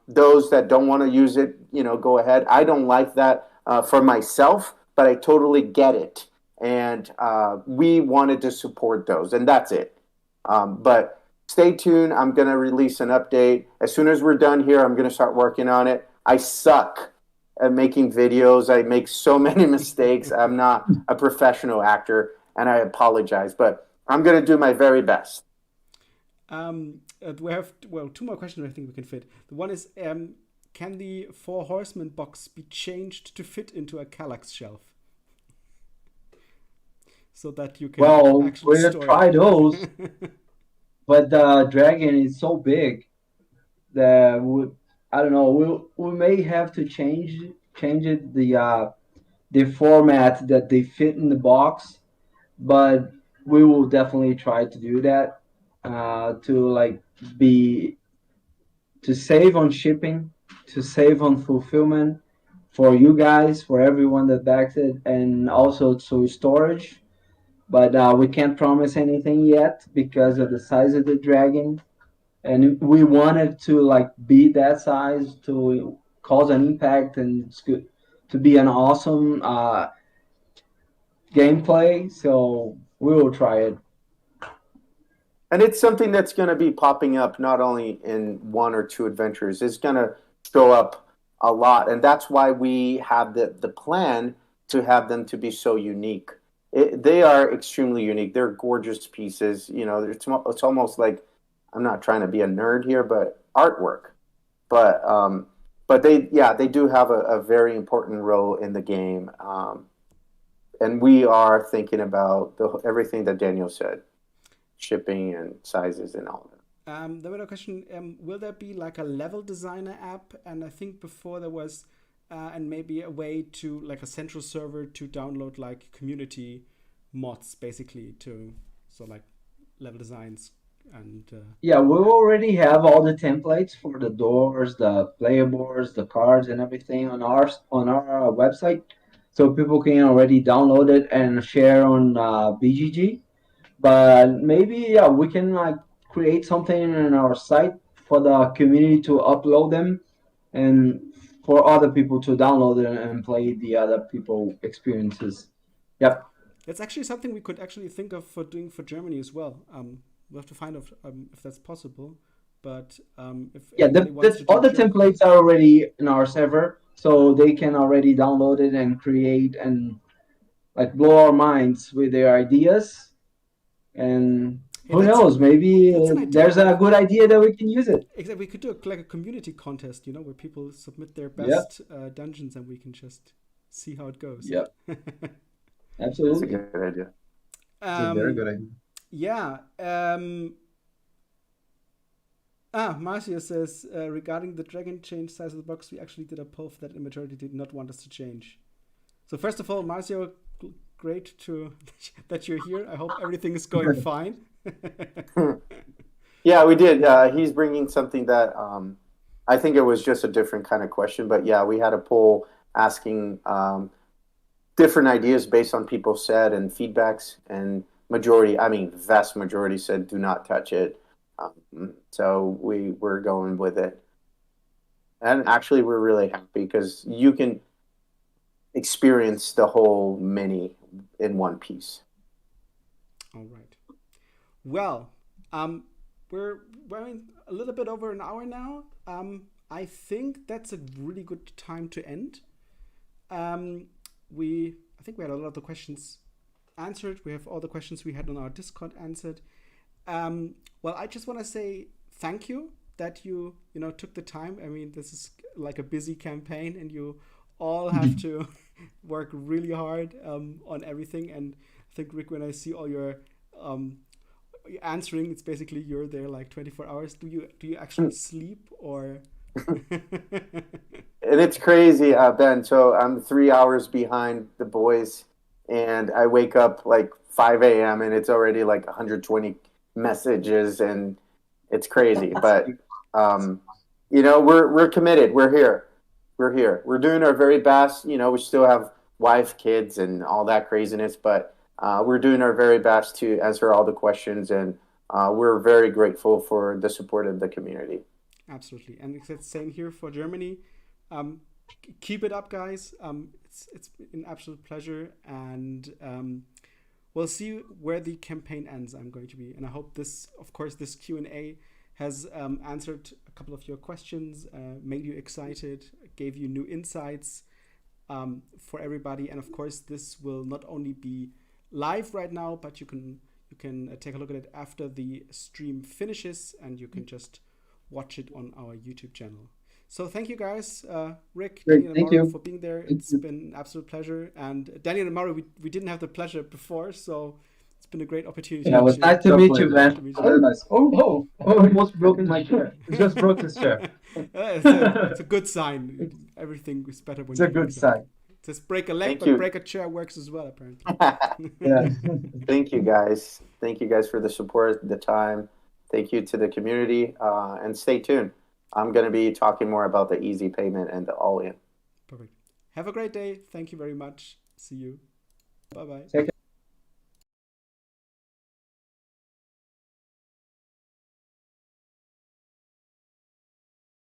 [SPEAKER 2] those that don't want to use it, go ahead. I don't like that for myself, but I totally get it. And we wanted to support those, and that's it. But stay tuned. I'm going to release an update. As soon as we're done here, I'm going to start working on it. I suck at making videos. I make so many mistakes. I'm not a professional actor, and I apologize, but I'm going to do my very best.
[SPEAKER 1] We have, two more questions I think we can fit. The one is, can the Four Horsemen box be changed to fit into a Kallax shelf? So that you can actually
[SPEAKER 3] we'll try those, but the dragon is so big that I don't know. We may have to change it the format that they fit in the box, but we will definitely try to do that to save on shipping, to save on fulfillment for you guys, for everyone that backs it, and also to storage. But we can't promise anything yet because of the size of the dragon. And we wanted to be that size to cause an impact and it's good to be an awesome gameplay. So we will try it.
[SPEAKER 2] And it's something that's going to be popping up not only in one or two adventures. It's going to show up a lot. And that's why we have the plan to have them to be so unique. They are extremely unique. They're gorgeous pieces. It's almost like, I'm not trying to be a nerd here, but artwork. But they do have a very important role in the game. And we are thinking about everything that Daniel said, shipping and sizes and all that.
[SPEAKER 1] There was a question, will there be like a level designer app? And I think before there was, and maybe a way to like a central server to download like community mods basically so like level designs. And
[SPEAKER 3] we already have all the templates for the doors, the player boards, the cards, and everything on our website, so people can already download it and share on BGG. But maybe we can create something in our site for the community to upload them, and for other people to download it and play the other people experiences. Yep.
[SPEAKER 1] That's actually something we could actually think of for doing for Germany as well. We'll have to find out if that's possible. But if
[SPEAKER 3] all the templates are already in our server, so they can already download it and create and blow our minds with their ideas. And who knows? Maybe there's a good idea that we can use it.
[SPEAKER 1] Exactly, we could do a community contest, where people submit their best dungeons, and we can just see how it goes.
[SPEAKER 3] Yep. Absolutely.
[SPEAKER 2] That's a good idea.
[SPEAKER 4] It's a very good idea.
[SPEAKER 1] Yeah. Marcio says, regarding the dragon change size of the box, we actually did a poll that the majority did not want us to change. So first of all, Marcio, great that you're here. I hope everything is going fine.
[SPEAKER 2] Yeah, we did. He's bringing something that I think it was just a different kind of question, but yeah, we had a poll asking different ideas based on people said and feedbacks, and vast majority said do not touch it. So we were going with it, and actually we're really happy because you can experience the whole mini in one piece.
[SPEAKER 1] All right. Well, we're running a little bit over an hour now. I think that's a really good time to end. I think we had a lot of the questions answered. We have all the questions we had on our Discord answered. Well, I just want to say thank you that you took the time. I mean, this is like a busy campaign, and you all have to work really hard on everything. And I think, Rick, when I see all your answering, it's basically you're there like 24 hours. Do you actually sleep or?
[SPEAKER 2] And it's crazy, Ben. So I'm 3 hours behind the boys, and I wake up like 5 a.m. and it's already like 120 messages, and it's crazy. But we're committed. We're here. We're doing our very best. We still have wife, kids, and all that craziness, but we're doing our very best to answer all the questions, and we're very grateful for the support of the community.
[SPEAKER 1] Absolutely, and it's the same here for Germany. Keep it up, guys. It's an absolute pleasure, and we'll see where the campaign ends. I'm going to be, and I hope this Q&A has answered a couple of your questions, made you excited, gave you new insights for everybody. And of course, this will not only be live right now, but you can take a look at it after the stream finishes, and you can just watch it on our YouTube channel. So thank you guys, Rick,
[SPEAKER 3] Great,
[SPEAKER 1] Daniel, and
[SPEAKER 3] thank
[SPEAKER 1] Mauro
[SPEAKER 3] you.
[SPEAKER 1] for being there. It's been an absolute pleasure. And Daniel and Mauro, we didn't have the pleasure before, so it's been a great opportunity.
[SPEAKER 3] Yeah, it was nice to meet you, man.
[SPEAKER 4] Very nice.
[SPEAKER 3] Oh, almost broken my chair.
[SPEAKER 4] Just broke his chair.
[SPEAKER 1] It's a good sign. Everything is better when
[SPEAKER 4] It's
[SPEAKER 1] you
[SPEAKER 4] a good
[SPEAKER 1] break something.
[SPEAKER 4] sign.
[SPEAKER 1] It says break a leg,
[SPEAKER 2] Thank
[SPEAKER 1] but
[SPEAKER 2] you.
[SPEAKER 1] break a chair works as well, apparently.
[SPEAKER 3] Yeah.
[SPEAKER 2] Thank you, guys. Thank you guys for the support, the time. Thank you to the community, and stay tuned. I'm going to be talking more about the easy payment and the Allin.
[SPEAKER 1] Perfect. Have a great day. Thank you very much. See you. Bye-bye.
[SPEAKER 3] Take care.